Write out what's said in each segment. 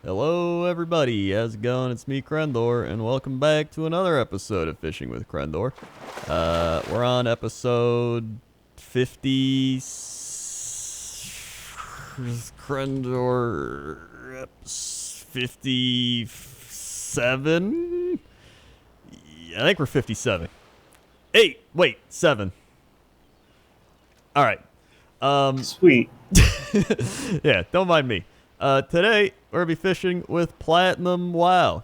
Hello, everybody. How's it going? It's me, Crendor, and welcome back to another episode of Fishing with Crendor. We're on episode 50. Crendor 57. I think we're 57. 8. Wait, 7. All right. Sweet. Yeah, don't mind me. Today, we're going to be fishing with PlatinumWoW.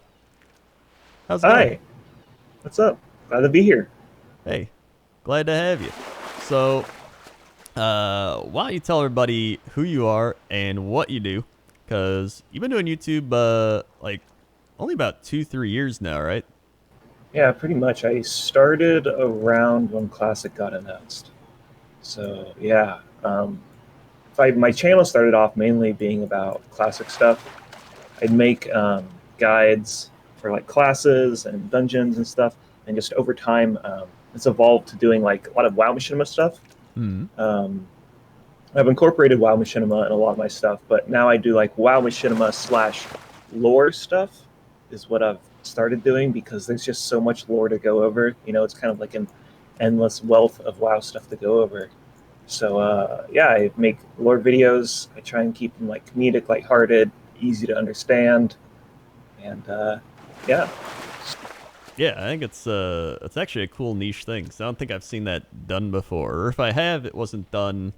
How's it going? Hi. What's up? Glad to be here. Hey, glad to have you. So, why don't you tell everybody who you are and what you do? Because you've been doing YouTube, like, only about 2-3 years now, right? Yeah, pretty much. I started around when Classic got announced. So, yeah. My channel started off mainly being about Classic stuff. I'd make guides for like classes and dungeons and stuff. And just over time, it's evolved to doing like a lot of WoW machinima stuff. I've incorporated WoW machinima in a lot of my stuff, but now I do like WoW machinima / lore stuff is what I've started doing because there's just so much lore to go over. You know, it's kind of like an endless wealth of WoW stuff to go over. So yeah, I make lore videos. I try and keep them like comedic, lighthearted, easy to understand, and yeah. Yeah, I think it's actually a cool niche thing. So I don't think I've seen that done before. Or if I have, it wasn't done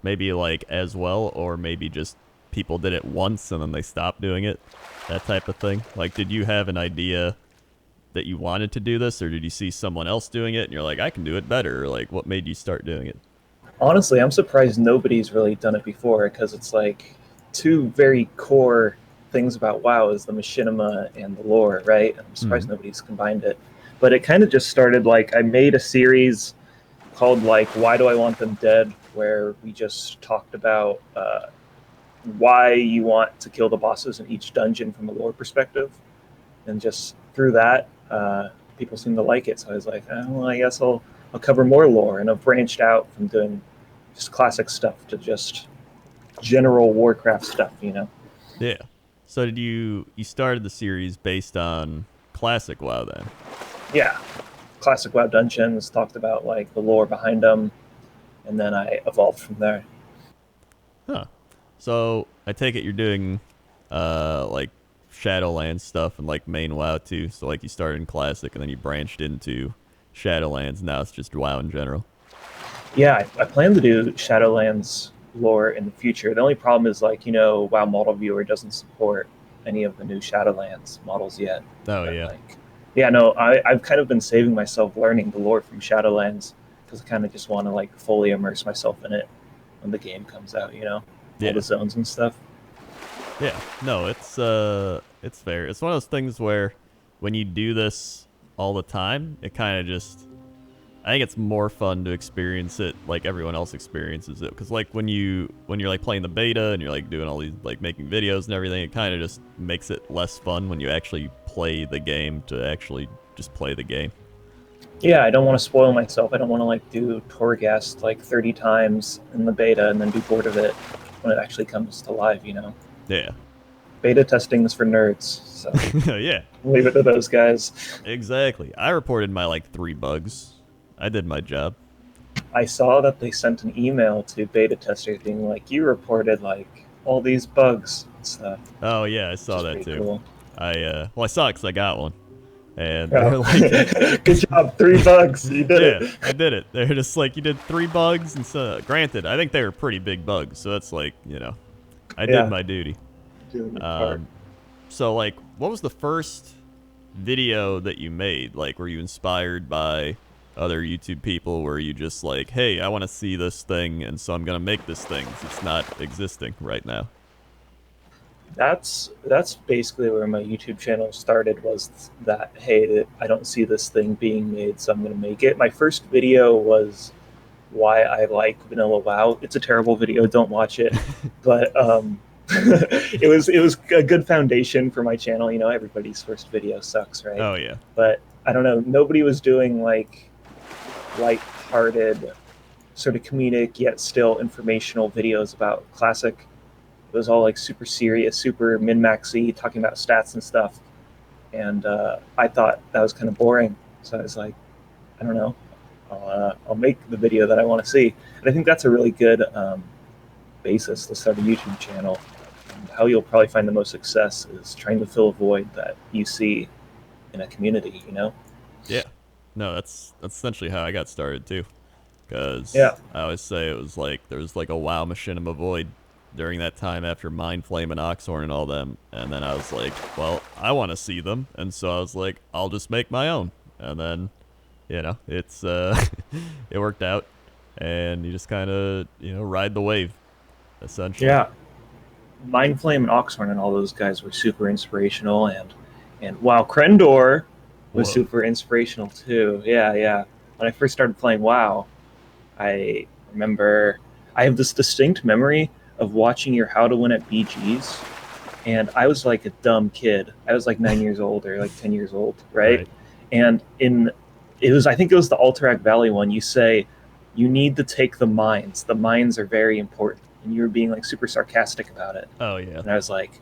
maybe like as well, or maybe just people did it once and then they stopped doing it. That type of thing. Like, did you have an idea that you wanted to do this, or did you see someone else doing it and you're like, I can do it better? Or like, what made you start doing it? Honestly, I'm surprised nobody's really done it before because it's like two very core things about WoW is the machinima and the lore, right? I'm surprised nobody's combined it. But it kind of just started like I made a series called like Why Do I Want Them Dead, where we just talked about why you want to kill the bosses in each dungeon from a lore perspective. And just through that, people seem to like it. So I was like, oh, well, I guess I'll cover more lore. And I've branched out from doing just classic stuff to just general Warcraft stuff, you know? Yeah. So did you started the series based on classic WoW then? Yeah. Classic WoW dungeons, talked about like the lore behind them, and then I evolved from there. Huh. So I take it you're doing like Shadowlands stuff and like main WoW too. So like you started in classic and then you branched into Shadowlands. Now it's just WoW in general. Yeah, I plan to do Shadowlands lore in the future. The only problem is like, you know, WoW Model Viewer doesn't support any of the new Shadowlands models yet. Oh But yeah. like, yeah, no, I've kind of been saving myself learning the lore from Shadowlands because I kind of just want to like fully immerse myself in it when the game comes out, you know, all Yeah. the zones and stuff. Yeah. No, it's fair. It's one of those things where when you do this all the time, it kind of just I think it's more fun to experience it like everyone else experiences it. Because like when you're like playing the beta and you're like doing all these like making videos and everything, it kind of just makes it less fun when you actually play the game to actually just play the game. Yeah, I don't want to spoil myself. I don't want to like do Torghast like 30 times in the beta and then be bored of it when it actually comes to live, you know. Yeah. Beta testing is for nerds, so Yeah. leave it to those guys. Exactly. I reported my like 3 bugs. I did my job. I saw that they sent an email to beta testers being like, you reported like all these bugs and stuff. Oh yeah, I saw that too. Cool. I saw it because I got one, and Yeah. they're like, good job, 3 bugs, you did yeah, it. I did it. They're just like, you did 3 bugs, and so granted, I think they were pretty big bugs, so that's like, you know, I did my duty. So like, what was the first video that you made? Like, were you inspired by other YouTube people? Were you just like, hey, I want to see this thing, and so I'm gonna make this thing? It's not existing right now. That's basically where my YouTube channel started, was that, hey, I don't see this thing being made, so I'm going to make it. My first video was why I like Vanilla WoW. It's a terrible video, don't watch it. But it was a good foundation for my channel. You know, everybody's first video sucks, right? Oh yeah. But I don't know, nobody was doing like light-hearted, sort of comedic yet still informational videos about classic. It was all like super serious, super min-maxy, talking about stats and stuff. And I thought that was kind of boring. So I was like, I don't know, I'll make the video that I want to see. And I think that's a really good basis to start a YouTube channel. And how you'll probably find the most success is trying to fill a void that you see in a community, you know? Yeah. No, that's essentially how I got started too. Because Yeah. I always say it was like there was like a WoW machinima void during that time after Mindflame and Oxhorn and all them, and then I was like, well, I want to see them, and so I was like, I'll just make my own, and then, you know, it's it worked out, and you just kind of ride the wave, essentially. Yeah. Mindflame and Oxhorn and all those guys were super inspirational, and WoWCrendor was Whoa. super inspirational too. Yeah, yeah. When I first started playing WoW, I remember I have this distinct memory of watching your How to Win at BGs, and I was like a dumb kid. I was like 9 years old or like 10 years old, right? Right. And I think it was the Alterac Valley one. You say you need to take the mines. The mines are very important, and you were being like super sarcastic about it. Oh yeah. And I was like,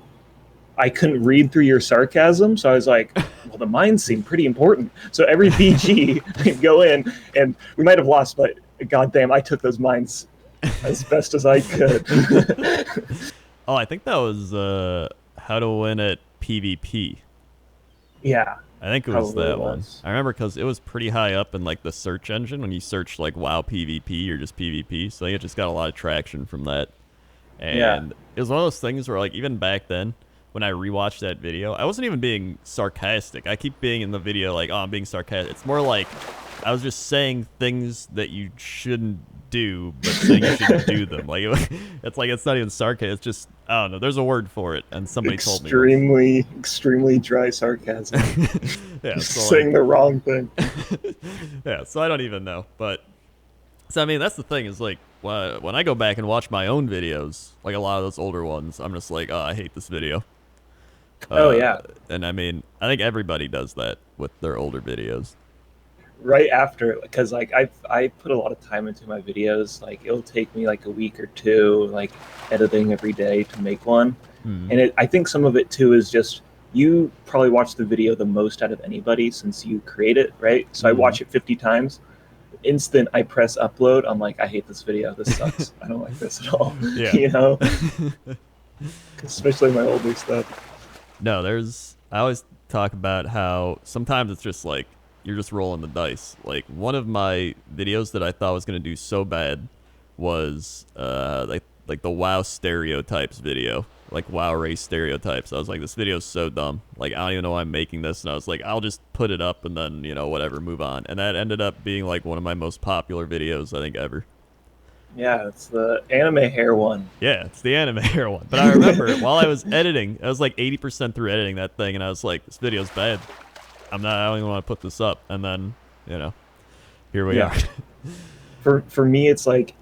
I couldn't read through your sarcasm, so I was like, well, the mines seem pretty important. So every BG, I'd go in, and we might have lost, but goddamn, I took those mines as best as I could. Oh, I think that was How to Win at PvP. Yeah, I think it was probably that it one. was. I remember because it was pretty high up in like the search engine when you search like WoW PvP or just PvP. So I think it just got a lot of traction from that. Yeah, And it was one of those things where like even back then when I rewatched that video, I wasn't even being sarcastic. I keep being in the video like, oh, I'm being sarcastic. It's more like I was just saying things that you shouldn't do, but saying you should do them. Like it's like it's not even sarcasm. It's just I don't know. There's a word for it, and somebody told me. extremely dry sarcasm. Yeah, Just so saying like, the wrong thing. yeah, so I don't even know. But so I mean, that's the thing is like when I go back and watch my own videos, like a lot of those older ones, I'm just like, oh, I hate this video. Oh Uh, yeah, and I mean, I think everybody does that with their older videos. right after, because like I put a lot of time into my videos. Like it'll take me like a week or two, like editing every day to make one. Hmm. And I think some of it too is just you probably watch the video the most out of anybody since you create it, right? So I Hmm. watch it 50 times. Instant I press upload, I'm like, I hate this video. This sucks. I don't like this at all. Yeah. You know, especially my older stuff. No, I always talk about how sometimes it's just like you're just rolling the dice. Like one of my videos that I thought was gonna do so bad was like the WoW stereotypes video, like WoW race stereotypes. I was like, this video's so dumb. Like I don't even know why I'm making this, and I was like, I'll just put it up and then whatever, move on. And that ended up being like one of my most popular videos I think ever. Yeah, it's the anime hair one. Yeah, it's the anime hair one. But I remember while I was editing, I was like 80% through editing that thing, and I was like, this video's bad. I don't even want to put this up. And then, here we Yeah. are. For me, it's like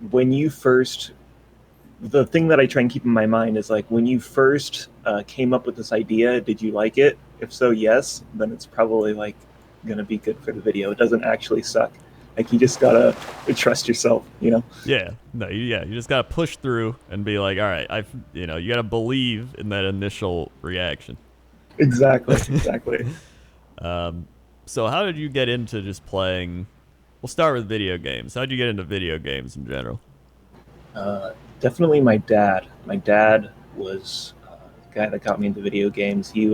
when you first. The thing that I try and keep in my mind is like when you first came up with this idea, did you like it? If so, yes, then it's probably like gonna be good for the video. It doesn't actually suck. Like you just gotta trust yourself, you know? Yeah, no, you just gotta push through and be like, all right, you gotta believe in that initial reaction. Exactly, exactly. So how did you get into just playing? We'll start with video games. How did you get into video games in general? Definitely my dad. My dad was the guy that got me into video games. He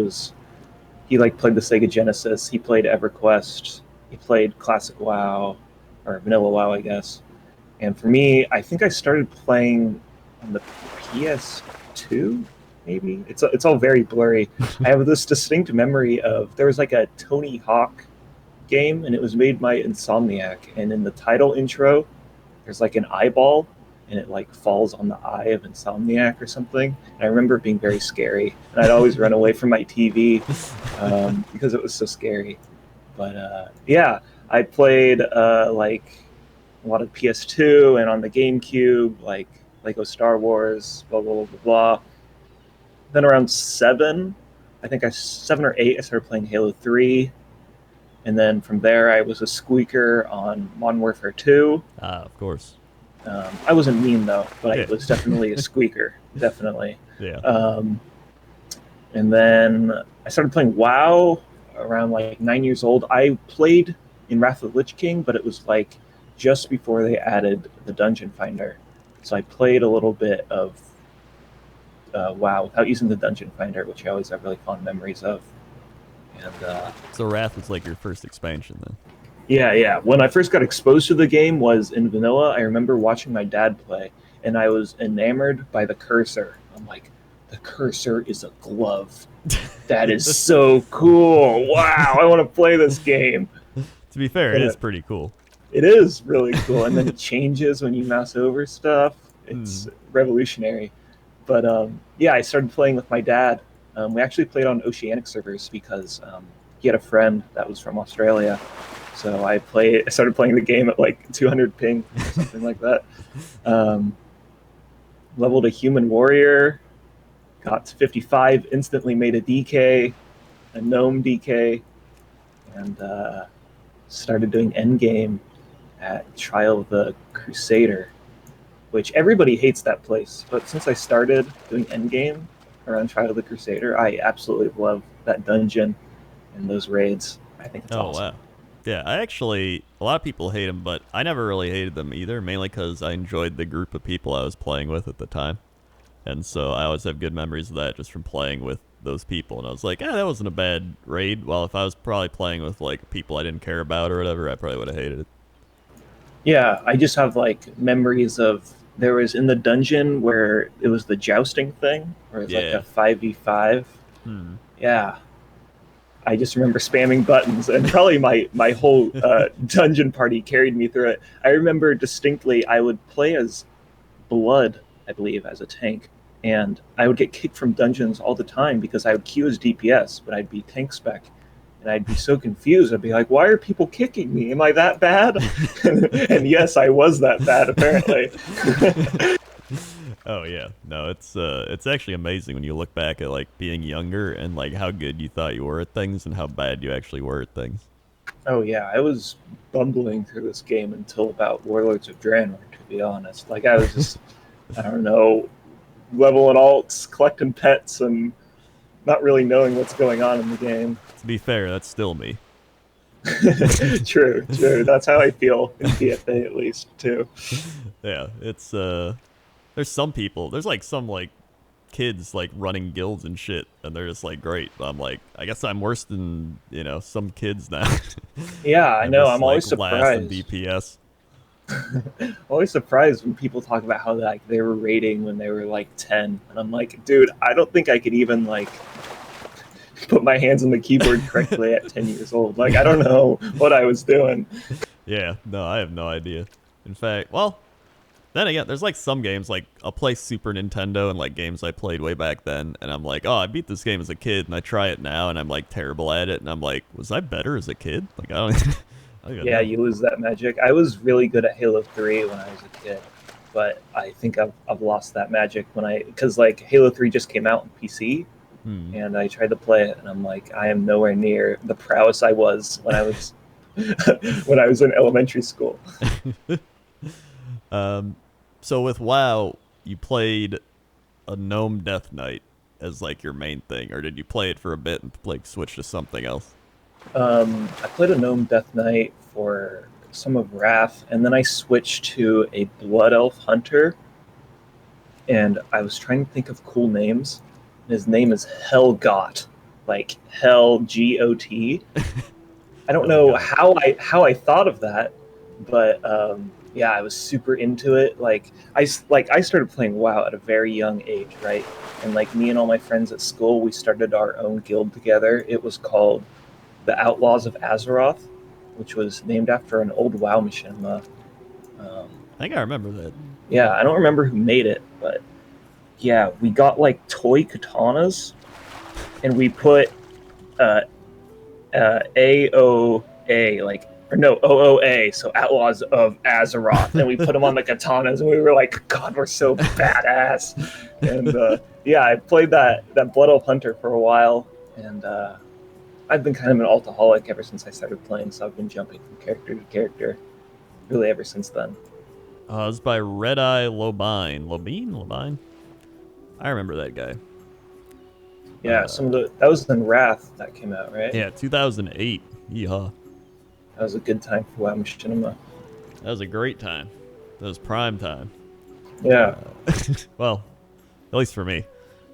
like played the Sega Genesis. He played EverQuest. He played classic WoW or vanilla WoW, I guess. And for me, I think I started playing on the PS2. Maybe it's all very blurry. I have this distinct memory of there was like a Tony Hawk game, and it was made by Insomniac. And in the title intro, there's like an eyeball, and it like falls on the eye of Insomniac or something. And I remember it being very scary, and I'd always run away from my TV because it was so scary. But yeah, I played like a lot of PS2 and on the GameCube, like Lego Star Wars, blah blah blah blah. Blah. Then around 7, I think 7 or 8, I started playing Halo 3. And then from there, I was a squeaker on Modern Warfare 2. Ah, of course. I wasn't mean though, but I Yeah. was definitely a squeaker. definitely. Yeah. And then I started playing WoW around like 9 years old. I played in Wrath of the Lich King, but it was like just before they added the Dungeon Finder. So I played a little bit of WoW without using the Dungeon Finder, which I always have really fond memories of. And So Wrath was like your first expansion then. yeah. When I first got exposed to the game was in vanilla. I remember watching my dad play, and I was enamored by the cursor. I'm like, the cursor is a glove. That is so cool. Wow, I want to play this game. To be fair, it And is pretty cool. it is really cool. And then it changes when you mouse over stuff. It's revolutionary. But yeah, I started playing with my dad. We actually played on Oceanic servers because he had a friend that was from Australia. So I started playing the game at like 200 ping or something like that. Leveled a human warrior, got to 55, instantly made a DK, a gnome DK, and started doing endgame at Trial of the Crusader, which everybody hates that place. But since I started doing endgame around Trial of the Crusader, I absolutely love that dungeon and those raids. I think it's awesome. Wow. Yeah, a lot of people hate them, but I never really hated them either, mainly because I enjoyed the group of people I was playing with at the time. And so I always have good memories of that just from playing with those people. And I was like, that wasn't a bad raid. Well, if I was probably playing with like people I didn't care about or whatever, I probably would have hated it. Yeah, I just have like memories of there was in the dungeon where it was the jousting thing, where it's like a 5v5. Yeah, I just remember spamming buttons, and probably my whole dungeon party carried me through it. I remember distinctly I would play as Blood, I believe, as a tank, and I would get kicked from dungeons all the time because I would queue as DPS, but I'd be tank spec, and I'd be so confused. I'd be like, "Why are people kicking me? Am I that bad?" And yes, I was that bad apparently. Oh yeah, no, it's actually amazing when you look back at like being younger and like how good you thought you were at things and how bad you actually were at things. Oh yeah, I was bumbling through this game until about Warlords of Draenor, to be honest. Like I was just, I don't know, leveling alts, collecting pets, and not really knowing what's going on in the game. To be fair, that's still me. True. That's how I feel in PFA at least too. Yeah, it's there's some people, there's like some like kids like running guilds and shit, and they're just like great. But I'm like, I guess I'm worse than some kids now. Yeah, I know. Just, I'm always like, last in surprised. DPS. Always surprised when people talk about how like they were raiding when they were like 10, and I'm like, dude, I don't think I could even like put my hands on the keyboard correctly at 10 years old. Like, I don't know what I was doing. Yeah, no, I have no idea. In fact, well, then again, there's like some games like I'll play Super Nintendo and like games I played way back then, and I'm like, oh, I beat this game as a kid, and I try it now, and I'm like terrible at it, and I'm like, was I better as a kid? Like I don't. I don't even Yeah, know. you lose that magic. I was really good at Halo 3 when I was a kid, but I think I've lost that magic because like Halo 3 just came out on PC, and I tried to play it, and I'm like, I am nowhere near the prowess I was when I was when I was in elementary school. So with WoW, you played a gnome death knight as like your main thing, or did you play it for a bit and like switch to something else? I played a gnome death knight for some of Wrath, and then I switched to a blood elf hunter, and I was trying to think of cool names. His name is Helgot, like Hell Got. I don't know how I thought of that, but yeah, I was super into it. I started playing WoW at a very young age, right? And like me and all my friends at school, we started our own guild together. It was called the Outlaws of Azeroth, which was named after an old WoW machinima. I think I remember that. Yeah, I don't remember who made it, but yeah, we got like toy katanas, and we put AOA, like, or no, OOA, so Outlaws of Azeroth, and we put them on the katanas, and we were like, God, we're so badass. And yeah, I played that Blood Elf Hunter for a while, and I've been kind of an altaholic ever since I started playing, so I've been jumping from character to character really ever since then. It was by Red Eye Lobine. Lobine? I remember that guy. Yeah, that was in Wrath that came out, right? Yeah, 2008. Yeehaw. That was a good time for WoW Machinima. That was a great time. That was prime time. Yeah. Well, at least for me.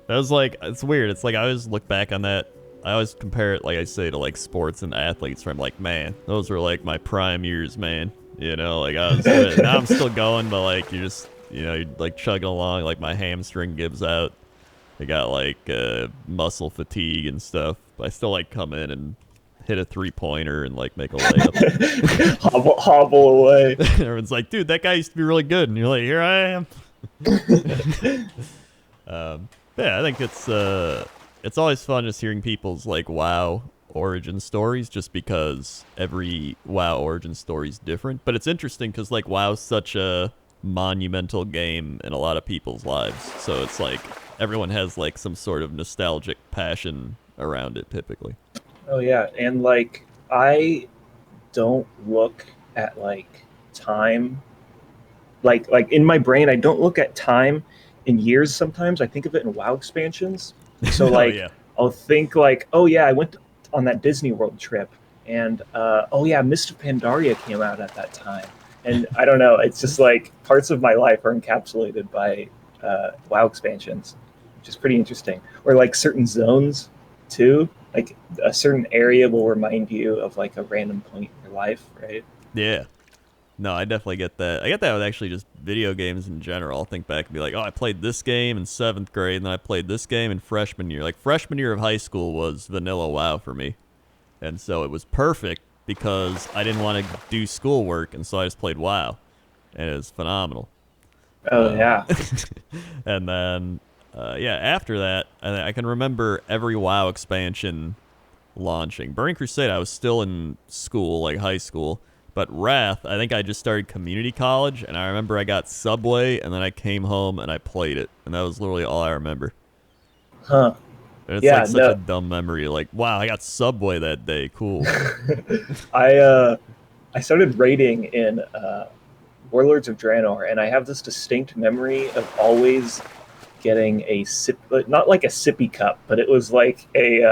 That was like, it's weird. It's like I always look back on that. I always compare it, like I say, to like sports and athletes where I'm like, man, those were like my prime years, man. You know, like I was, now I'm still going, but like you're just, you know, you're like chugging along, like my hamstring gives out. I got like muscle fatigue and stuff. But I still like come in and hit a 3-pointer and like make a layup. hobble away. Everyone's like, dude, that guy used to be really good. And you're like, here I am. Yeah, I think it's always fun just hearing people's like WoW origin stories, just because every WoW origin story is different. But it's interesting because like WoW's such a monumental game in a lot of people's lives, so it's like everyone has like some sort of nostalgic passion around it typically. Oh yeah, and like I don't look at like time, like in my brain I don't look at time in years. Sometimes I think of it in WoW expansions. So like yeah. I'll think like, oh yeah, I went on that Disney World trip, and oh yeah, Mist of Pandaria came out at that time, and I don't know, it's just like parts of my life are encapsulated by WoW expansions, which is pretty interesting. Or like certain zones too, like a certain area will remind you of like a random point in your life, right? Yeah. No, I definitely get that. I get that with actually just video games in general. I'll think back and be like, oh, I played this game in 7th grade, and then I played this game in freshman year. Like, freshman year of high school was vanilla WoW for me. And so it was perfect because I didn't want to do schoolwork, and so I just played WoW. And it was phenomenal. Oh, yeah. And then, yeah, after that, I can remember every WoW expansion launching. Burning Crusade, I was still in school, like high school. But Wrath, I think I just started community college, and I remember I got Subway, and then I came home and I played it, and that was literally all I remember. Huh. And it's like such a dumb memory. Like, wow, I got Subway that day. Cool. I started raiding in Warlords of Draenor, and I have this distinct memory of always getting a sip, not like a sippy cup, but it was like a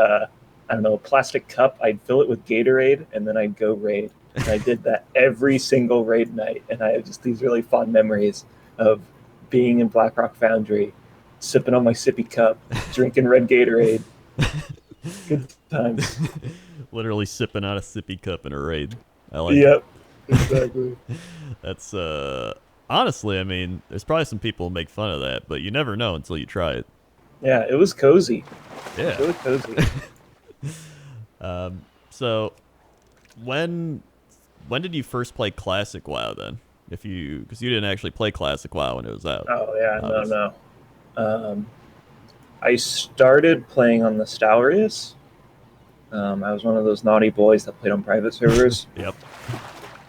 I don't know, a plastic cup. I'd fill it with Gatorade, and then I'd go raid. And I did that every single raid night, and I have just these really fond memories of being in Blackrock Foundry, sipping on my sippy cup, drinking red Gatorade. Good times. Literally sipping out a sippy cup in a raid. I like Yep, exactly. That's, honestly, I mean, there's probably some people who make fun of that, but you never know until you try it. Yeah, it was cozy. Yeah. It was really cozy. So, when did you first play Classic WoW then? Because you didn't actually play Classic WoW when it was out. Oh yeah, no. I started playing on the Stalrius. I was one of those naughty boys that played on private servers. Yep.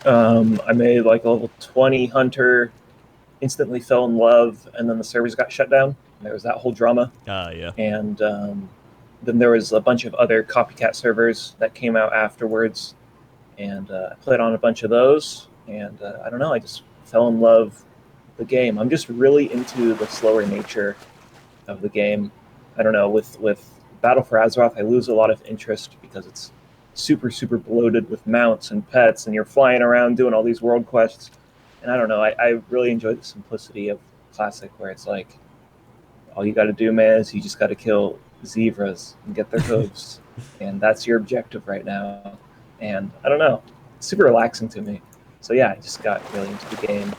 I made like a level 20 hunter, instantly fell in love, and then the servers got shut down. There was that whole drama. Yeah. And then there was a bunch of other copycat servers that came out afterwards. And I played on a bunch of those, and I don't know, I just fell in love with the game. I'm just really into the slower nature of the game. I don't know, with Battle for Azeroth, I lose a lot of interest because it's super, super bloated with mounts and pets, and you're flying around doing all these world quests. And I don't know, I really enjoy the simplicity of Classic, where it's like, all you got to do, man, is you just got to kill zebras and get their hooves, and that's your objective right now. And I don't know, it's super relaxing to me. So yeah, I just got really into the game.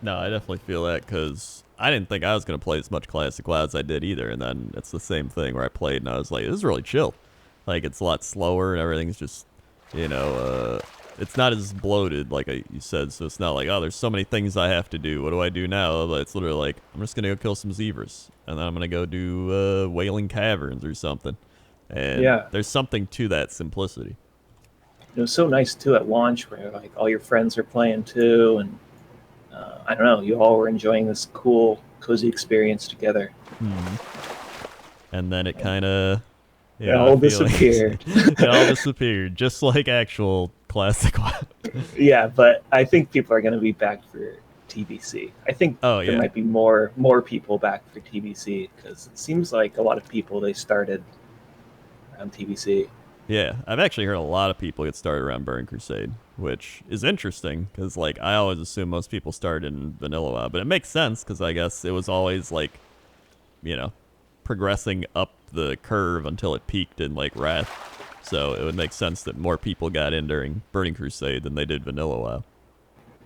No, I definitely feel that, because I didn't think I was going to play as much Classic WoW as I did either, and then it's the same thing where I played and I was like, this is really chill. Like, it's a lot slower and everything's just, you know, it's not as bloated like you said, so it's not like, oh, there's so many things I have to do. What do I do now? But it's literally like, I'm just going to go kill some zebras, and then I'm going to go do Wailing Caverns or something. And yeah, there's something to that simplicity. It was so nice too at launch, where like all your friends are playing too, and I don't know, you all were enjoying this cool, cozy experience together. And then it kind of it all disappeared. It all disappeared, just like actual Classic WoW. Yeah, but I think people are going to be back for TBC. I think Oh there yeah, might be more people back for TBC because it seems like a lot of people they started around TBC. yeah. I've actually heard a lot of people get started around Burning Crusade, which is interesting because like I always assume most people start in Vanilla WoW, but it makes sense because I guess it was always like, you know, progressing up the curve until it peaked in like Wrath. So it would make sense that more people got in during Burning Crusade than they did Vanilla WoW.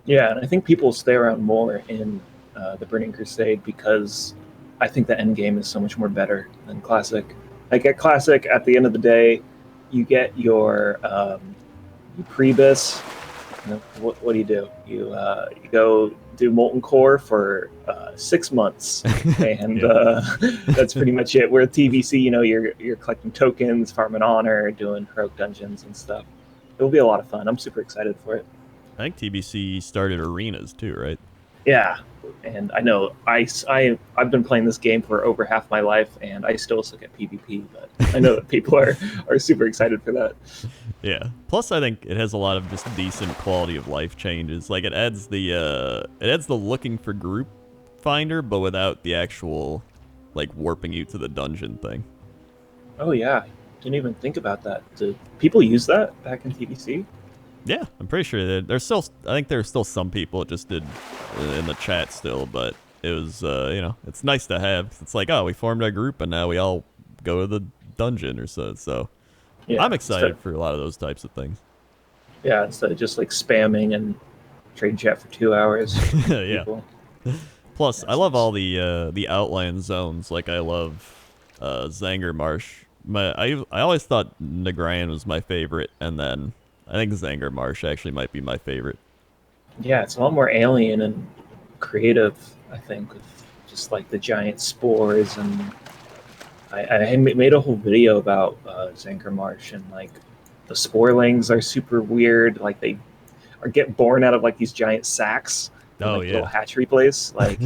Yeah, and I think people stay around more in the Burning Crusade because I think the end game is so much more better than Classic. Like at Classic, at the end of the day, you get you Prebis. You know, what do? You go do Molten Core for 6 months, and Yeah. that's pretty much it. Where TBC, you know, you're collecting tokens, farming honor, doing heroic dungeons and stuff. It will be a lot of fun. I'm super excited for it. I think TBC started arenas too, right? Yeah, and I know I've been playing this game for over half my life, and I still suck at PvP. But I know that people are super excited for that. Yeah. Plus, I think it has a lot of just decent quality of life changes. Like it adds the looking for group finder, but without the actual like warping you to the dungeon thing. Oh yeah, didn't even think about that. Do people use that back in TBC? Yeah, I'm pretty sure that there's still. I think there's still some people it just did in the chat still, but it was you know, it's nice to have. It's like, oh, we formed our group and now we all go to the dungeon or so. So Yeah, I'm excited for a lot of those types of things. yeah, instead of just like spamming and trading chat for 2 hours. Yeah. People. Plus, I That's love nice. all the outland zones. Like I love Zanger Marsh. I always thought Nagran was my favorite, and then I think Zanger Marsh actually might be my favorite. Yeah, it's a lot more alien and creative. I think with just like the giant spores, and I made a whole video about Zanker Marsh, and like the sporelings are super weird. Like they are get born out of like these giant sacks in Oh like little yeah. hatchery place. Like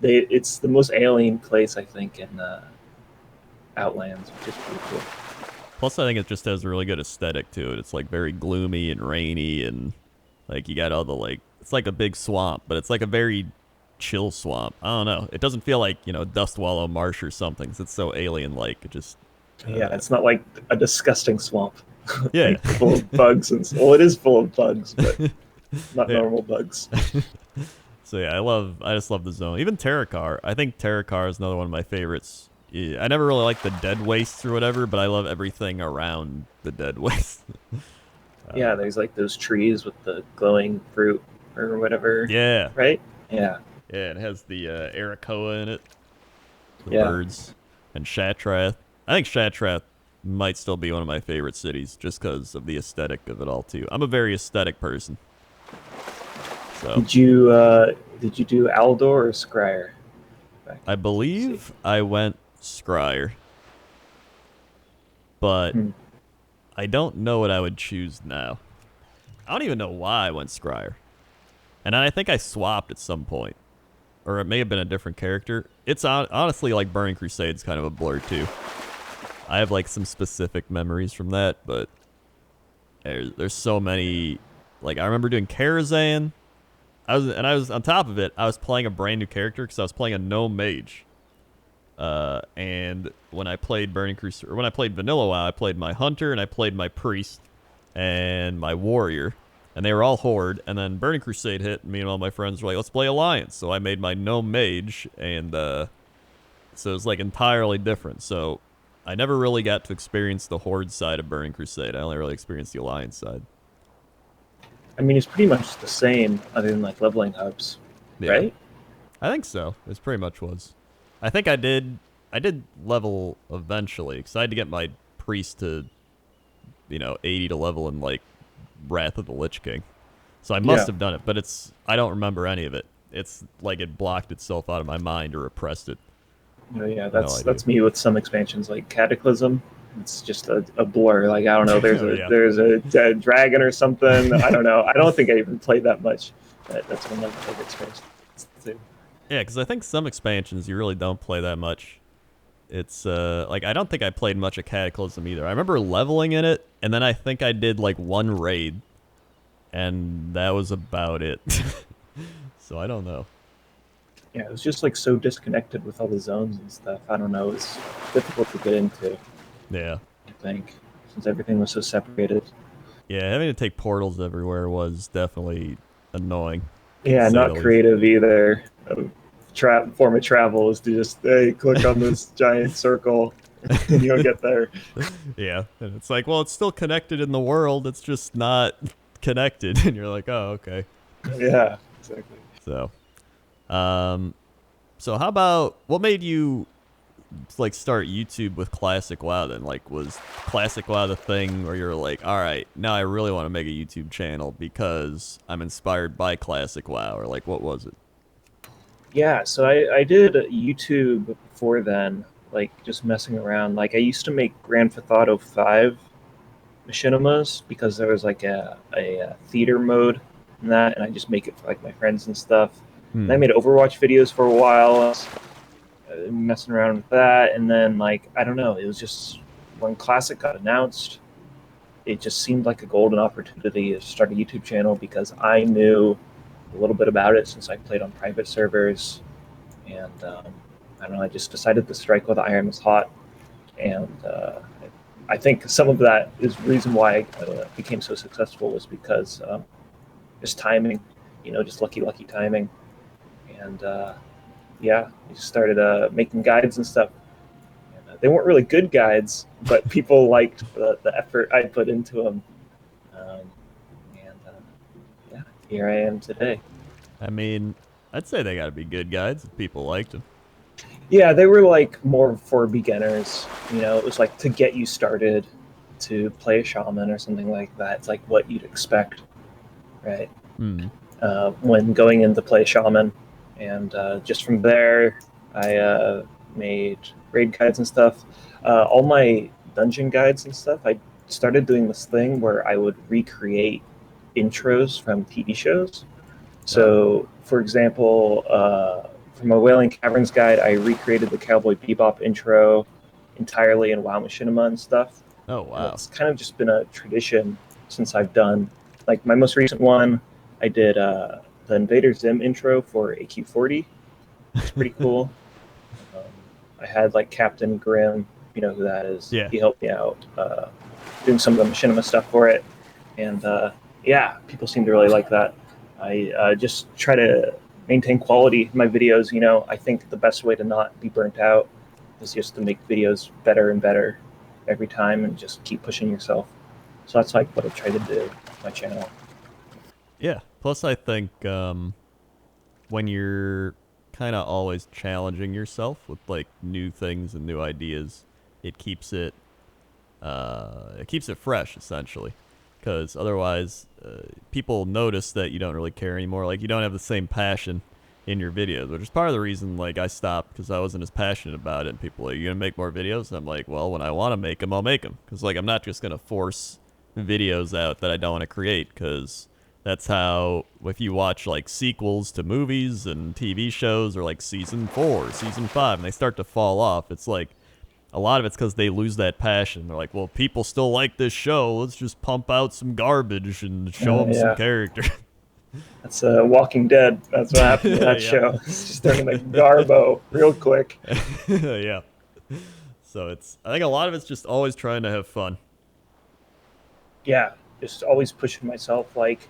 it's the most alien place I think in Outlands, which is pretty cool. Plus, I think it just has a really good aesthetic to it. It's like very gloomy and rainy, and like you got all the like it's like a big swamp, but it's like a very chill swamp. I don't know. It doesn't feel like, you know, Dust Wallow Marsh or something. 'Cause it's so alien like. It just Yeah, it's not like a disgusting swamp, yeah. like full of bugs and well, it is full of bugs, but not Yeah. normal bugs. So yeah, I just love the zone. Even Terracar. I think Terracar is another one of my favorites. Yeah, I never really liked the dead wastes or whatever, but I love everything around the dead waste. Yeah, there's like those trees with the glowing fruit or whatever, Yeah. right? Yeah, Yeah, it has the Arakoa in it, the yeah, birds, and Shatrath. I think Shatrath might still be one of my favorite cities just because of the aesthetic of it all too. I'm a very aesthetic person. So did you do Aldor or Scryer? Back I in TBC? believe I went Scryer, but Hmm. I don't know what I would choose now. I don't even know why I went Scryer. And I think I swapped at some point. Or it may have been a different character. It's honestly like Burning Crusade's kind of a blur too. I have like some specific memories from that, but there's so many. Like I remember doing Karazhan. I was on top of it. I was playing a brand new character because I was playing a gnome mage. And when I played Burning Crusade, or when I played Vanilla WoW, I played my hunter and I played my priest and my warrior, and they were all horde. And then Burning Crusade hit, and me and all my friends were like, "Let's play alliance." So I made my gnome mage, and so it was like entirely different. So I never really got to experience the horde side of Burning Crusade. I only really experienced the alliance side. I mean, it's pretty much the same, other than like leveling hubs, Yeah, right? I think so. It pretty much was. I think I did level eventually because I had to get my priest to, you know, 80 to level in like Wrath of the Lich King. So I must Yeah. have done it, but I don't remember any of it. It's like it blocked itself out of my mind or repressed it. Yeah, No idea. that's me with some expansions like Cataclysm. It's just a blur. Like I don't know. There's Oh a yeah. there's a dragon or something. I don't know. I don't think I even played that much. That's one of my favorite expansions too. Yeah, because I think some expansions you really don't play that much. It's like I don't think I played much of Cataclysm either. I remember leveling in it, and then I think I did like one raid, and that was about it. So I don't know. Yeah, it was just like so disconnected with all the zones and stuff. I don't know. It's difficult to get into, Yeah. I think, since everything was so separated. Yeah, having to take portals everywhere was definitely annoying, to Yeah, say the not least. creative either. Form of travel is to just hey, click on this giant circle and you'll get there. Yeah, and it's like, well, it's still connected in the world. It's just not connected, and you're like, oh, okay. Yeah, exactly. So, um, so how about what made you like start YouTube with Classic WoW? Then, like, was Classic WoW the thing where you're like, all right, now I really want to make a YouTube channel because I'm inspired by Classic WoW, or like, what was it? Yeah, so I did YouTube before then, like just messing around. Like I used to make Grand Theft Auto 5 machinimas because there was like a theater mode in that, and I just make it for like my friends and stuff. And I Hmm. made Overwatch videos for a while, messing around with that, and then like I don't know, it was just when Classic got announced, it just seemed like a golden opportunity to start a YouTube channel because I knew a little bit about it since I played on private servers, and I don't know, I just decided to strike while the iron was hot, and I think some of that is the reason why I became so successful was because just timing, just lucky timing, and yeah, we just started making guides and stuff. And, they weren't really good guides, but people liked the effort I put into them, um, and yeah, here I am today. I mean, I'd say they got to be good guides if people liked them. Yeah, they were like more for beginners. It was like to get you started to play a shaman or something like that. It's like what you'd expect, right? Hmm. When going in to play shaman. And just from there, I made raid guides and stuff. All my dungeon guides and stuff, I started doing this thing where I would recreate intros from TV shows. Oh. So, for example, from a Wailing Caverns guide, I recreated the Cowboy Bebop intro entirely in WoW Machinima and stuff. Oh And wow. it's kind of just been a tradition since I've done. Like my most recent one, I did the Invader Zim intro for AQ40. It's pretty cool. Um, I had like Captain Grimm, you know who that is. Yeah. He helped me out doing some of the machinima stuff for it, and yeah, people seem to really like that. I just try to maintain quality in my videos. I think the best way to not be burnt out is just to make videos better and better every time, and just keep pushing yourself. So that's like what I try to do with my channel. Yeah. Plus, I think when you're kind of always challenging yourself with like new things and new ideas, it keeps it fresh essentially. Because otherwise, people notice that you don't really care anymore. Like you don't have the same passion in your videos, which is part of the reason like I stopped because I wasn't as passionate about it. And people are like, "You gonna make more videos?" And I'm like, "Well, when I want to make them, I'll make them." Because like I'm not just gonna force videos out that I don't want to create. Because that's how if you watch like sequels to movies and TV shows or like season 4, season 5, and they start to fall off, it's like a lot of it's because they lose that passion. They're like, well, people still like this show. Let's just pump out some garbage and show them some Yeah, character. that's Walking Dead. That's what happened to that Yeah. show. It's just turning like Garbo real quick. Yeah. So I think a lot of it's just always trying to have fun. Yeah, just always pushing myself. Like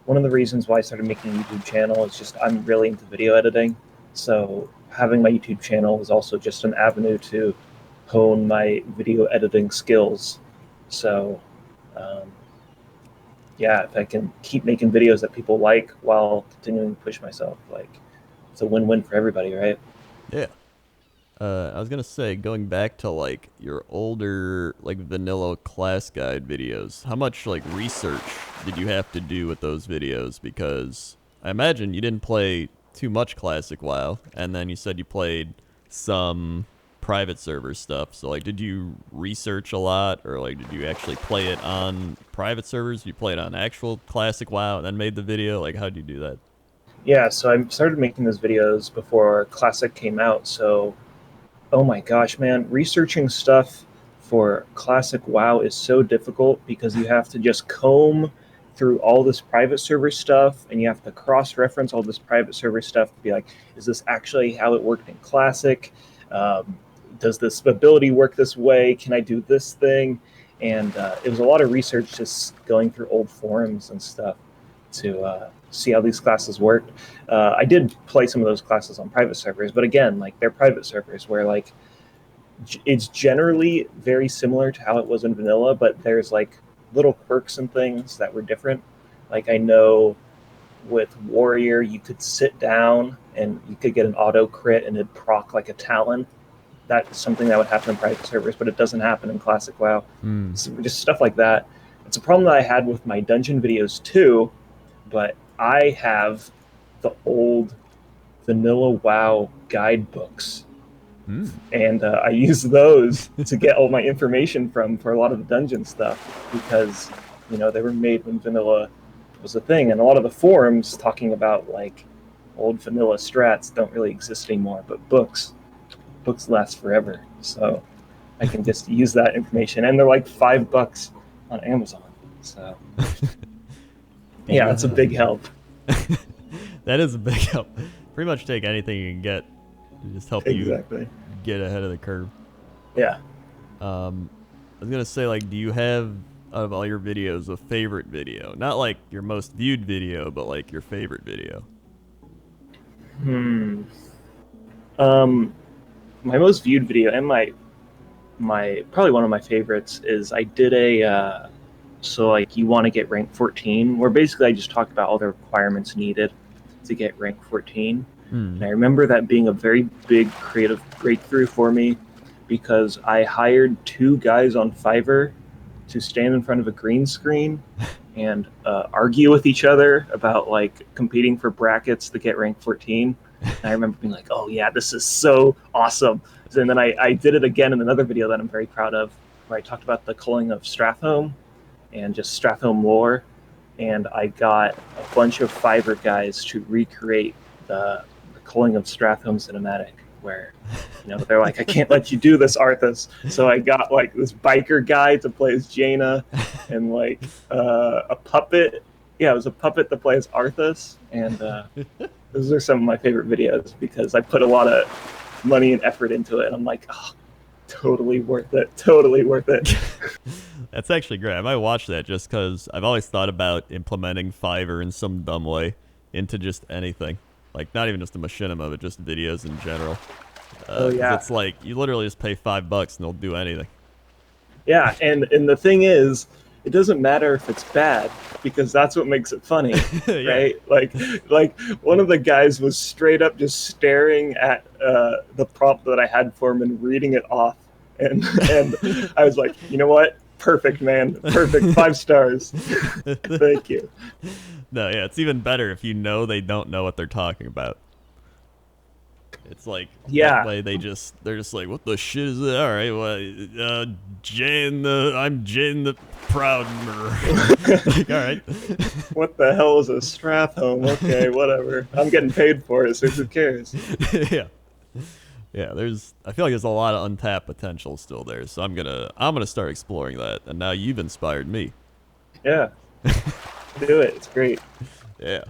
one of the reasons why I started making a YouTube channel is just I'm really into video editing. So having my YouTube channel is also just an avenue to hone my video editing skills. So um, yeah, if I can keep making videos that people like while continuing to push myself, like it's a win-win for everybody, right? Yeah. I was gonna say, going back to like your older like vanilla class guide videos, how much like research did you have to do with those videos? Because I imagine you didn't play too much classic WoW, and then you said you played some private server stuff. So like, did you research a lot, or like, did you actually play it on private servers? Did you play it on actual classic WoW and then made the video? Like, how'd you do that? Yeah, so I started making those videos before Classic came out. So oh my gosh, man, researching stuff for classic WoW is so difficult because you have to just comb through all this private server stuff, and you have to cross-reference all this private server stuff to be like, is this actually how it worked in Classic? Does this ability work this way? Can I do this thing? And it was a lot of research just going through old forums and stuff to see how these classes worked. I did play some of those classes on private servers, but again, like they're private servers where like it's generally very similar to how it was in vanilla, but there's like little quirks and things that were different. Like I know with Warrior, you could sit down and you could get an auto crit and it'd proc like a Talon. That's something that would happen in private servers, but it doesn't happen in Classic WoW. So just stuff like that. It's a problem that I had with my dungeon videos too, but I have the old vanilla WoW guidebooks. And I use those to get all my information from for a lot of the dungeon stuff because, you know, they were made when vanilla was a thing. And a lot of the forums talking about like old vanilla strats don't really exist anymore, but books last forever. So I can just use that information. And they're like $5 on Amazon. So yeah, it's a big help. That is a big help. Pretty much take anything you can get to just help you get ahead of the curve. Yeah. I was gonna say, like, do you have out of all your videos a favorite video? Not like your most viewed video, but like your favorite video. My most viewed video and my probably one of my favorites is I did a so like you want to get rank 14, where basically I just talked about all the requirements needed to get rank 14. And I remember that being a very big creative breakthrough for me because I hired 2 guys on Fiverr to stand in front of a green screen and argue with each other about like competing for brackets to get rank 14. And I remember being like, oh yeah, this is so awesome. And then I did it again in another video that I'm very proud of, where I talked about the culling of Strathhome and just Strathhome lore. And I got a bunch of Fiverr guys to recreate the culling of Strathhome cinematic, where, you know, they're like, I can't let you do this, Arthas. So I got like this biker guy to play as Jaina and like a puppet. Yeah, it was a puppet to play as Arthas. And those are some of my favorite videos because I put a lot of money and effort into it. And I'm like, oh, totally worth it. Totally worth it. That's actually great. I might watch that just because I've always thought about implementing Fiverr in some dumb way into just anything. Like, not even just a machinima, but just videos in general. Oh, yeah. It's like, you literally just pay $5 and they'll do anything. Yeah, and the thing is, it doesn't matter if it's bad, because that's what makes it funny, right? Like one of the guys was straight up just staring at the prompt that I had for him and reading it off. And I was like, you know what? Perfect, man. Perfect. 5 stars. Thank you. No, yeah, it's even better if you know they don't know what they're talking about. It's like, yeah, that way they're just like, what the shit is it? All right, well, I'm Jane the Proudmer. Like, all right. What the hell is a Strathhome? Okay, whatever. I'm getting paid for it, so who cares? Yeah. Yeah, I feel like there's a lot of untapped potential still there, so I'm gonna start exploring that, and now you've inspired me. Yeah. Do it. It's great. Yeah.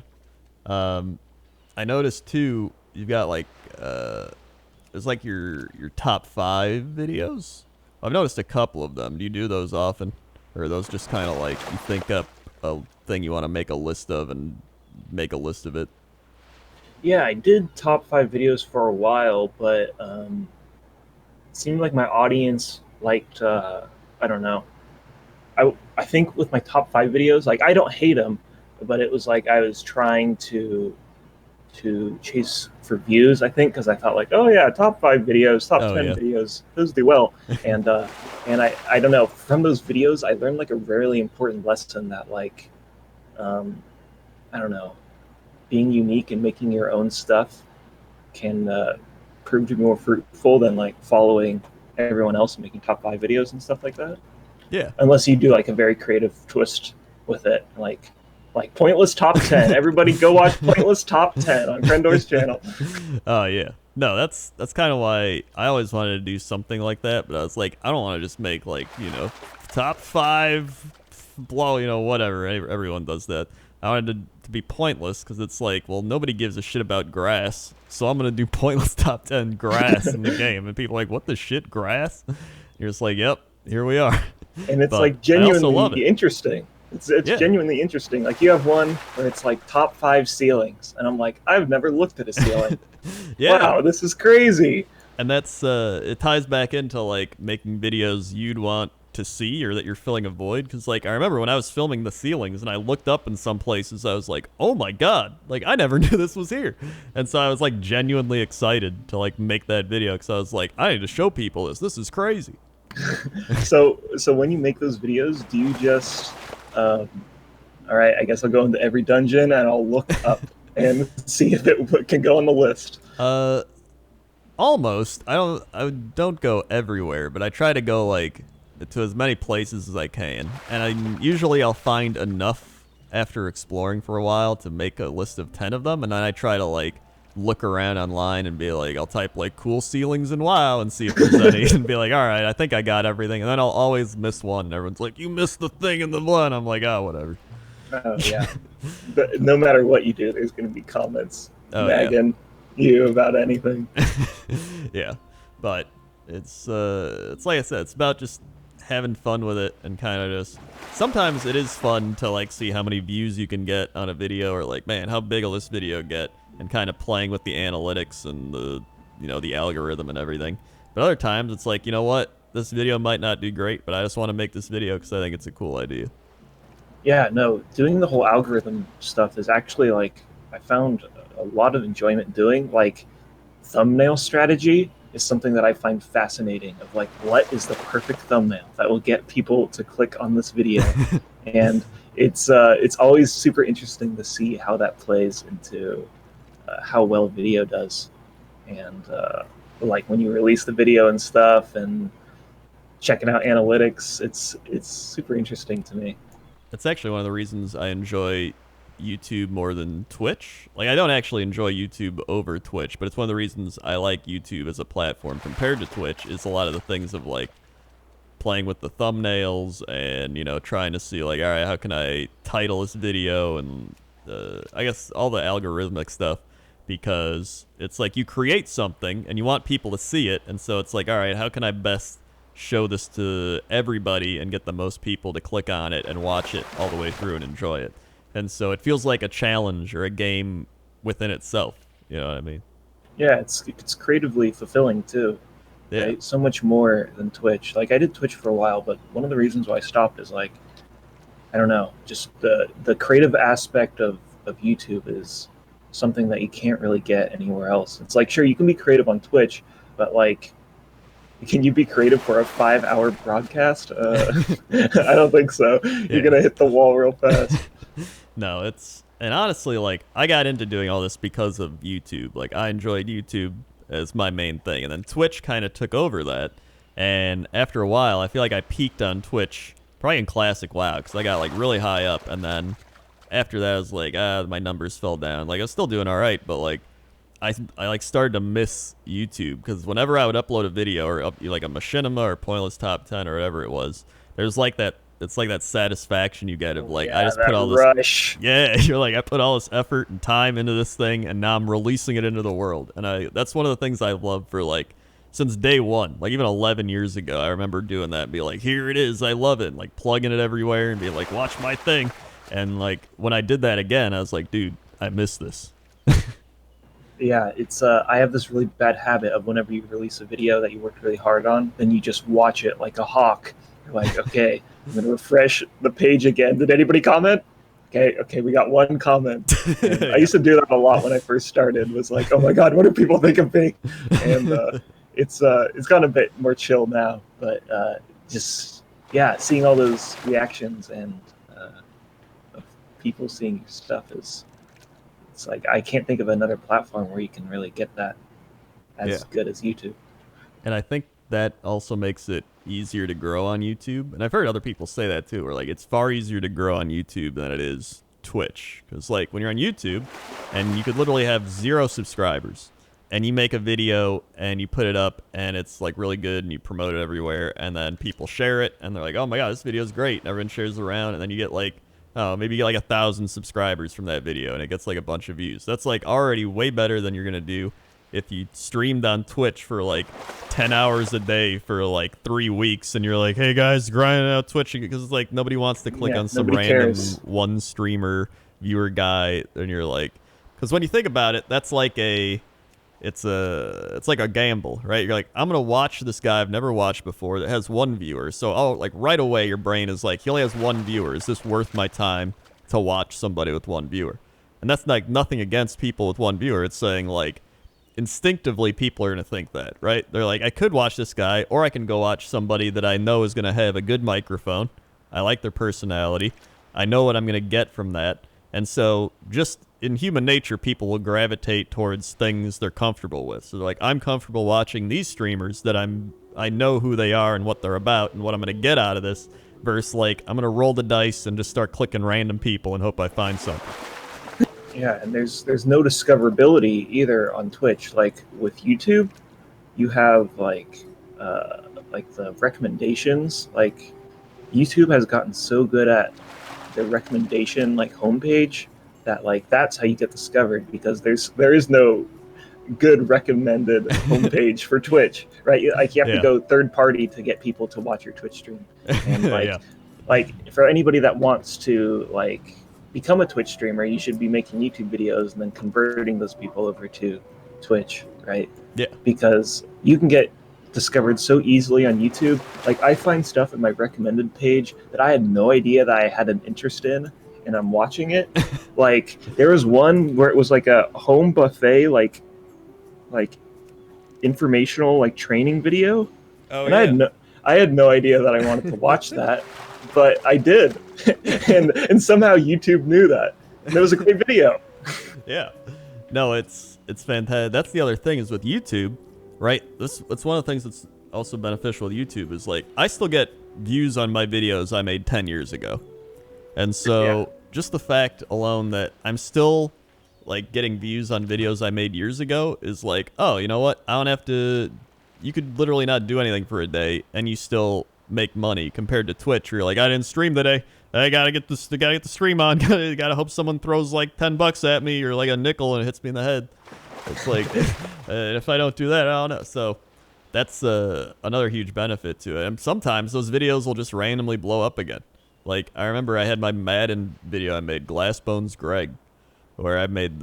I noticed too, you've got like there's like your top 5 videos. I've noticed a couple of them. Do you do those often, or are those just kind of like you think up a thing you want to make a list of and make a list of it? Yeah, I did top 5 videos for a while, but it seemed like my audience liked I don't know. I think with my top 5 videos, like I don't hate them, but it was like I was trying to chase for views, I think, because I thought like, oh yeah, top 5 videos, top 10 videos, those do well. And I don't know, from those videos I learned like a really important lesson that like I don't know, being unique and making your own stuff can prove to be more fruitful than like following everyone else and making top 5 videos and stuff like that. Yeah. Unless you do like a very creative twist with it, like Pointless Top 10. Everybody go watch Pointless Top 10 on Crendor's channel. Oh, yeah. No, that's kind of why I always wanted to do something like that, but I was like, I don't want to just make like, you know, top 5 blow, you know, whatever. Everyone does that. I wanted it to be pointless because it's like, well, nobody gives a shit about grass, so I'm gonna do pointless top 10 grass in the game, and people are like, what the shit, grass? You're just like, yep, here we are. And it's But like I also love it. genuinely interesting. It's Yeah. genuinely interesting. Like you have one where it's like top 5 ceilings, and I'm like, I've never looked at a ceiling. Yeah. Wow, this is crazy. And that's it ties back into like making videos you'd want to see or that you're filling a void, because like I remember when I was filming the ceilings and I looked up in some places, I was like, oh my god, like I never knew this was here. And so I was like genuinely excited to like make that video, because I was like, I need to show people this is crazy. So when you make those videos, do you just all right, I guess I'll go into every dungeon and I'll look up and see if it can go on the list? Almost. I don't go everywhere, but I try to go like to as many places as I can, and I'll find enough after exploring for a while to make a list of 10 of them, and then I try to like look around online and be like, I'll type like cool ceilings in WoW and see if there's any, and be like, all right, I think I got everything, and then I'll always miss one, and everyone's like, you missed the thing in the one. I'm like, oh, whatever. Oh yeah. But no matter what you do, there's going to be comments nagging you about anything. Yeah, but it's like I said, it's about just having fun with it, and kind of just sometimes it is fun to like see how many views you can get on a video, or like, man, how big will this video get, and kind of playing with the analytics and the, you know, the algorithm and everything. But other times it's like, you know what, this video might not do great, but I just want to make this video because I think it's a cool idea. Yeah, no, doing the whole algorithm stuff is actually like, I found a lot of enjoyment doing. Like thumbnail strategy is something that I find fascinating, of like, what is the perfect thumbnail that will get people to click on this video? And it's always super interesting to see how that plays into how well video does. And like when you release the video and stuff and checking out analytics, it's super interesting to me. It's actually one of the reasons I enjoy YouTube more than Twitch. Like, I don't actually enjoy YouTube over Twitch, but it's one of the reasons I like YouTube as a platform compared to Twitch, is a lot of the things of like playing with the thumbnails and, you know, trying to see like, all right, how can I title this video, and I guess all the algorithmic stuff, because it's like you create something and you want people to see it, and so it's like, all right, how can I best show this to everybody and get the most people to click on it and watch it all the way through and enjoy it. And so it feels like a challenge or a game within itself. You know what I mean? Yeah, it's creatively fulfilling too. Yeah. Right? So much more than Twitch. Like I did Twitch for a while, but one of the reasons why I stopped is like, I don't know, just the creative aspect of YouTube is something that you can't really get anywhere else. It's like, sure, you can be creative on Twitch, but like, can you be creative for a 5-hour broadcast? I don't think so. You're gonna hit the wall real fast. No, and honestly, like, I got into doing all this because of YouTube. Like, I enjoyed YouTube as my main thing, and then Twitch kind of took over that. And after a while, I feel like I peaked on Twitch, probably in Classic WoW, because I got like really high up, and then after that, I was like, my numbers fell down. Like, I was still doing all right, but like, I like started to miss YouTube, because whenever I would upload a video or like a machinima or pointless top 10 or whatever it was, there's like that, it's like that satisfaction you get of like, I just put all this rush. Yeah, you're like, I put all this effort and time into this thing, and now I'm releasing it into the world. And that's one of the things I've loved for like since day one. Like even 11 years ago, I remember doing that and be like, here it is, I love it, and like plugging it everywhere and be like, watch my thing. And like when I did that again, I was like, dude, I miss this. Yeah, it's I have this really bad habit of whenever you release a video that you worked really hard on, then you just watch it like a hawk. You're like, okay, I'm gonna refresh the page again. Did anybody comment? Okay, we got one comment. I used to do that a lot when I first started. Was like, oh my god, what do people think of me? And it's gotten a bit more chill now, but just seeing all those reactions and of people seeing your stuff it's like, I can't think of another platform where you can really get that as good as YouTube. And I think that also makes it easier to grow on YouTube. And I've heard other people say that too, where like it's far easier to grow on YouTube than it is Twitch. Because like when you're on YouTube and you could literally have 0 subscribers, and you make a video and you put it up and it's like really good and you promote it everywhere, and then people share it and they're like, oh my god, this video is great, and everyone shares it around, and then you get like, oh, maybe you get like 1,000 subscribers from that video and it gets like a bunch of views. That's like already way better than you're gonna do if you streamed on Twitch for like 10 hours a day for like 3 weeks and you're like, hey guys, grinding out Twitch, because it's like nobody wants to click on some random one streamer viewer guy, and you're like, because when you think about it, that's like it's like a gamble, right? You're like, I'm gonna watch this guy I've never watched before that has 1 viewer. So like right away your brain is like, he only has 1 viewer. Is this worth my time to watch somebody with 1 viewer? And that's like nothing against people with 1 viewer. It's saying like instinctively people are gonna think that, right? They're like, I could watch this guy, or I can go watch somebody that I know is gonna have a good microphone. I like their personality. I know what I'm gonna get from that. And so just in human nature, people will gravitate towards things they're comfortable with. So they're like, I'm comfortable watching these streamers that I know who they are and what they're about and what I'm going to get out of this, versus like, I'm going to roll the dice and just start clicking random people and hope I find something. Yeah, and there's no discoverability either on Twitch. Like with YouTube, you have like the recommendations. Like YouTube has gotten so good at the recommendation like homepage that like that's how you get discovered, because there is no good recommended homepage for Twitch, right? Like you have to go third party to get people to watch your Twitch stream. And like like for anybody that wants to like become a Twitch streamer, you should be making YouTube videos and then converting those people over to Twitch, right? Yeah. Because you can get discovered so easily on YouTube. Like I find stuff in my recommended page that I had no idea that I had an interest in, and I'm watching it. Like there was one where it was like a home buffet, like informational, like training video. Oh, and yeah. I had no idea that I wanted to watch that, but I did. and somehow YouTube knew that. And it was a great video. Yeah. No, it's fantastic. That's the other thing is with YouTube, right? It's one of the things that's also beneficial with YouTube is like I still get views on my videos I made 10 years ago. And so just the fact alone that I'm still like getting views on videos I made years ago is like, oh, you know what? I don't have to, you could literally not do anything for a day and you still make money compared to Twitch. Where you're like, I didn't stream today. I gotta get the stream on. gotta hope someone throws like $10 at me or like a nickel and it hits me in the head. It's like, if I don't do that, I don't know. So that's another huge benefit to it. And sometimes those videos will just randomly blow up again. Like, I remember I had my Madden video I made, Glassbones Greg, where I made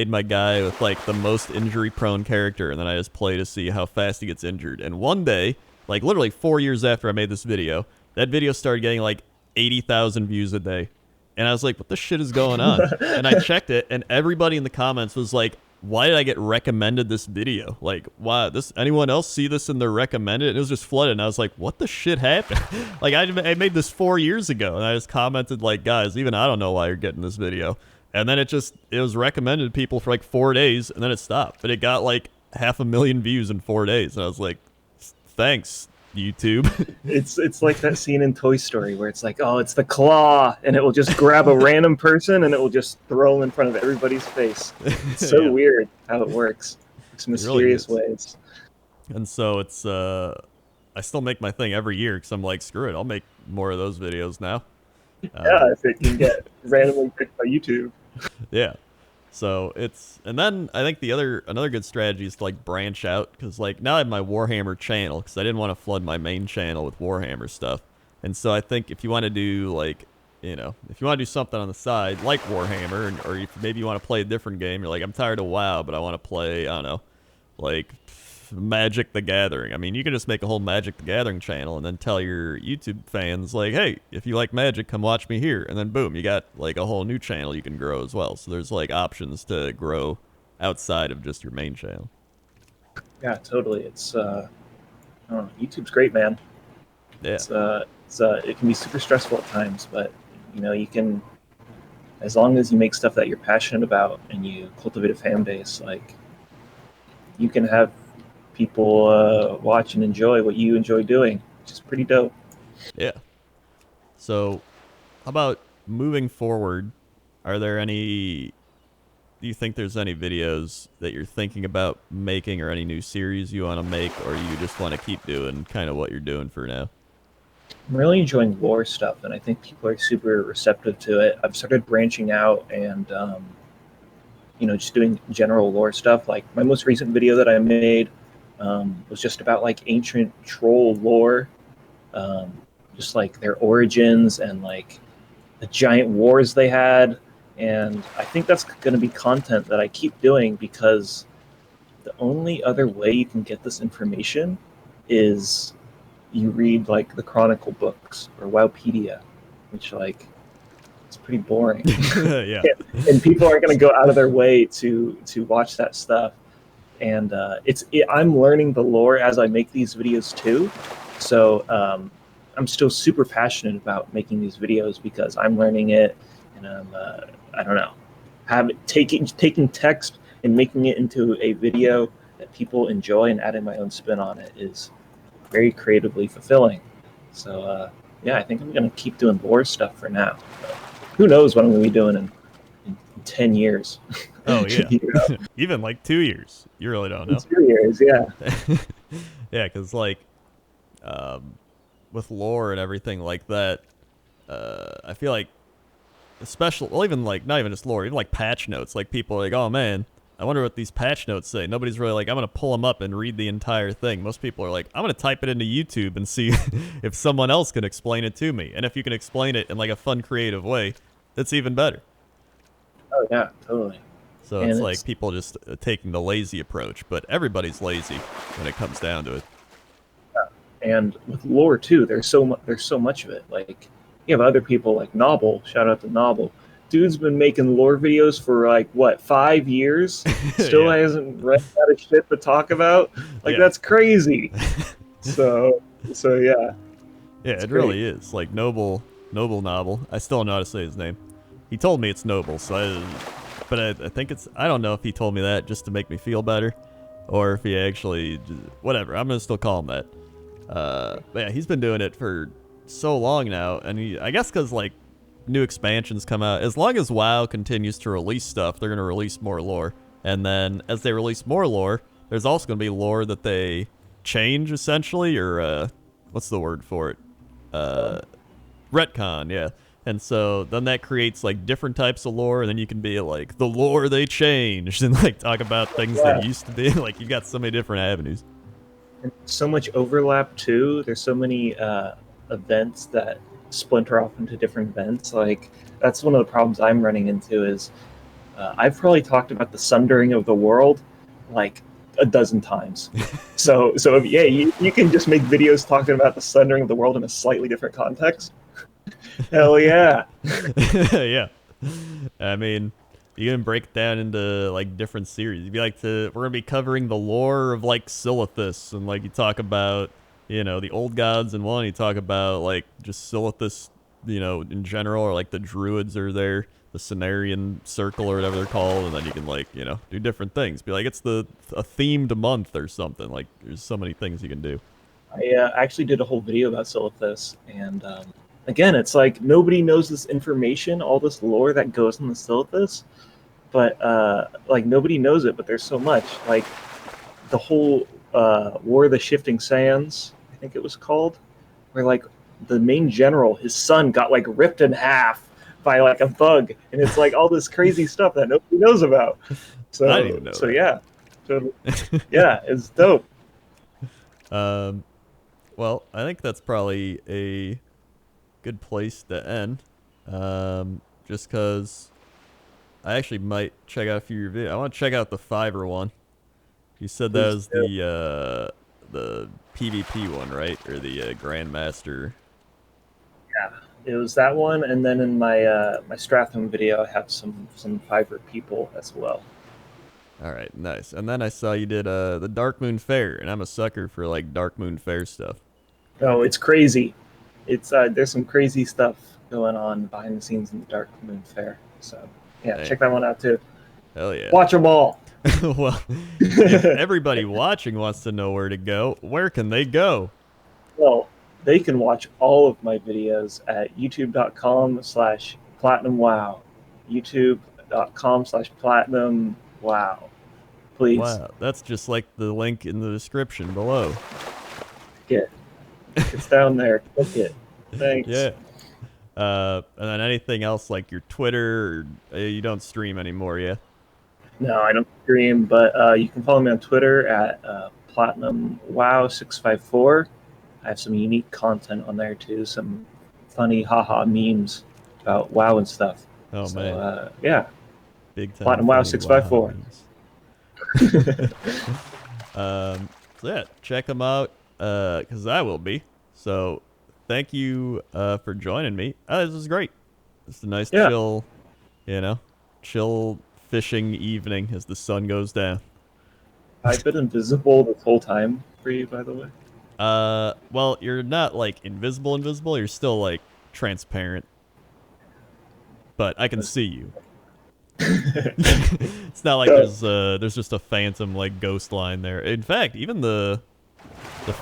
my guy with like the most injury-prone character, and then I just play to see how fast he gets injured. And one day, like literally 4 years after I made this video, that video started getting like 80,000 views a day. And I was like, what the shit is going on? And I checked it, and everybody in the comments was like, why did I get recommended this video? Like, why anyone else see this in their recommended? And it was just flooded. And I was like, what the shit happened? Like, I made this 4 years ago. And I just commented like, guys, even I don't know why you're getting this video. And then it was recommended to people for like 4 days. And then it stopped. But it got like 500,000 views in 4 days. And I was like, thanks, YouTube. It's like that scene in Toy Story where it's like, oh, it's the claw, and it will just grab a random person and it will just throw them in front of everybody's face. It's so weird how it works. It's mysterious ways. And so it's I still make my thing every year because I'm like, screw it, I'll make more of those videos now. If it can get randomly picked by YouTube. Yeah. So and then I think another good strategy is to like branch out, because like now I have my Warhammer channel because I didn't want to flood my main channel with Warhammer stuff. And so I think if you want to do like, if you want to do something on the side like Warhammer, or if maybe you want to play a different game, you're like, I'm tired of WoW, but I want to play, I don't know, like Magic the Gathering. I mean, you can just make a whole Magic the Gathering channel and then tell your YouTube fans like, hey, if you like Magic, come watch me here. And then boom, you got like a whole new channel you can grow as well. So there's like options to grow outside of just your main channel. Yeah, totally. It's YouTube's great, man. Yeah. It can be super stressful at times, but you can, as long as you make stuff that you're passionate about and you cultivate a fan base, like you can have people watch and enjoy what you enjoy doing, which is pretty dope. Yeah. So how about moving forward? Are there any do you think there's any videos that you're thinking about making or any new series you want to make, or you just want to keep doing kind of what you're doing for now? I'm really enjoying lore stuff, and I think people are super receptive to it. I've started branching out and just doing general lore stuff. Like my most recent video that I made was just about like ancient troll lore, um, just like their origins and like the giant wars they had. And I think that's going to be content that I keep doing because the only other way you can get this information is you read like the Chronicle books or Wowpedia, which like it's pretty boring. Yeah. And people aren't going to go out of their way to watch that stuff. And I'm learning the lore as I make these videos too. So I'm still super passionate about making these videos because I'm learning it, and I don't know, taking text and making it into a video that people enjoy and adding my own spin on it is very creatively fulfilling. So yeah, I think I'm gonna keep doing lore stuff for now. But who knows what I'm gonna be doing in 10 years? Oh yeah. Even like 2 years. You really don't know. 2 years, yeah. Yeah, because like with lore and everything like that, I feel like especially, well, even like not even just lore, even like patch notes. Like people are like, oh man, I wonder what these patch notes say. Nobody's really like, I'm gonna pull them up and read the entire thing. Most people are like, I'm gonna type it into YouTube and see if someone else can explain it to me. And if you can explain it in like a fun, creative way, it's even better. Oh yeah, totally. So it's like people just taking the lazy approach, but everybody's lazy when it comes down to it. And with lore too, there's so much of it. Like you have other people like Novel. Shout out to Novel. Dude's been making lore videos for like what 5 years. Still Yeah. hasn't read out of shit to talk about. Like that's crazy. So yeah. Yeah, it great. really is. Like Noble Novel. I still don't know how to say his name. He told me it's Noble, so but I think it's, I don't know if he told me that just to make me feel better, or if he actually, whatever. I'm gonna still call him that. But yeah, he's been doing it for so long now, and I guess because like new expansions come out, as long as WoW continues to release stuff, they're gonna release more lore, and then as they release more lore, there's also gonna be lore that they change essentially, or what's the word for it? Retcon, yeah. And so then that creates like different types of lore, and then you can be like the lore they changed and like talk about things that used to be. Like you got so many different avenues. And so much overlap too. There's so many events that splinter off into different events. Like that's one of the problems I'm running into is I've probably talked about the sundering of the world like a dozen times. So yeah, you can just make videos talking about the sundering of the world in a slightly different context. Hell yeah. Yeah. I mean, you can break it down into like different series. You'd be like, we're gonna be covering the lore of like Silithus, and like you talk about, the old gods in one. You talk about like just Silithus, in general, or like the druids are there, the Cenarian circle or whatever they're called, and then you can like, do different things. Be like, it's a themed month or something. Like, there's so many things you can do. I actually did a whole video about Silithus, and again, it's like nobody knows this information, all this lore that goes in the Silithus, but like nobody knows it. But there's so much, like the whole War of the Shifting Sands, I think it was called, where like the main general, his son got like ripped in half by like a bug, and it's like all this crazy stuff that nobody knows about. So I didn't even know that. Yeah, totally. Yeah, it's dope. Well, I think that's probably a good place to end. Just because I actually might check out a few of your videos. I want to check out the fiverr one. You said that was the PvP one, right? Or the Grandmaster? Yeah, it was that one, and then in my my Stratham video, I have some fiverr people as well. All right, nice. And then I saw you did the Dark Moon Fair, and I'm a sucker for like Dark Moon Fair stuff. Oh, it's crazy. It's there's some crazy stuff going on behind the scenes in the Dark Moon Fair. So yeah, check that one out too. Hell yeah. Watch them all. Well, if everybody watching wants to know where to go, where can they go? Well, they can watch all of my videos at youtube.com/PlatinumWoW. YouTube, youtube.com/platinum. Wow. Please. Wow, that's just like the link in the description below. Get it's down there. Click it. Thanks. Yeah. And then anything else like your Twitter, or, you don't stream anymore, yeah? No, I don't stream, but you can follow me on Twitter at PlatinumWoW654. I have some unique content on there too, some funny haha memes about WoW and stuff. Oh, so, man. Yeah. Big time. PlatinumWoW654. So yeah, check them out, because I will be. So thank you for joining me. This was great. It's a nice chill, chill fishing evening as the sun goes down. I've been invisible this whole time for you, by the way. Well, you're not like invisible. You're still like transparent, but I can see you. It's not like there's just a phantom like ghost line there. In fact, even the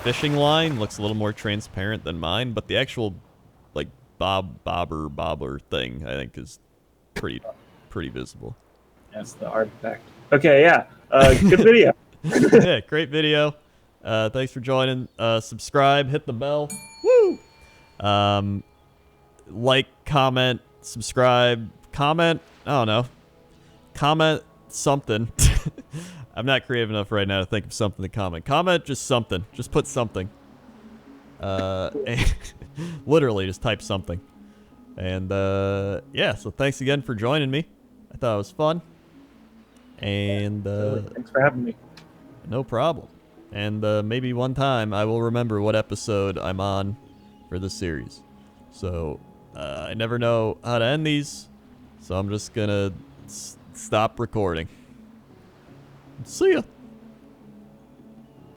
fishing line looks a little more transparent than mine, but the actual like bobber thing I think is pretty visible. That's the artifact. Okay, yeah. Good video. Yeah, great video. Thanks for joining. Subscribe, hit the bell. Woo! Like, comment, subscribe, comment. I don't know. Comment something. I'm not creative enough right now to think of something to comment. Comment just something. Just put something. Literally, just type something. And yeah, so thanks again for joining me. I thought it was fun. And Thanks for having me. No problem. And maybe one time I will remember what episode I'm on for this series. So I never know how to end these, so I'm just gonna stop recording. See ya.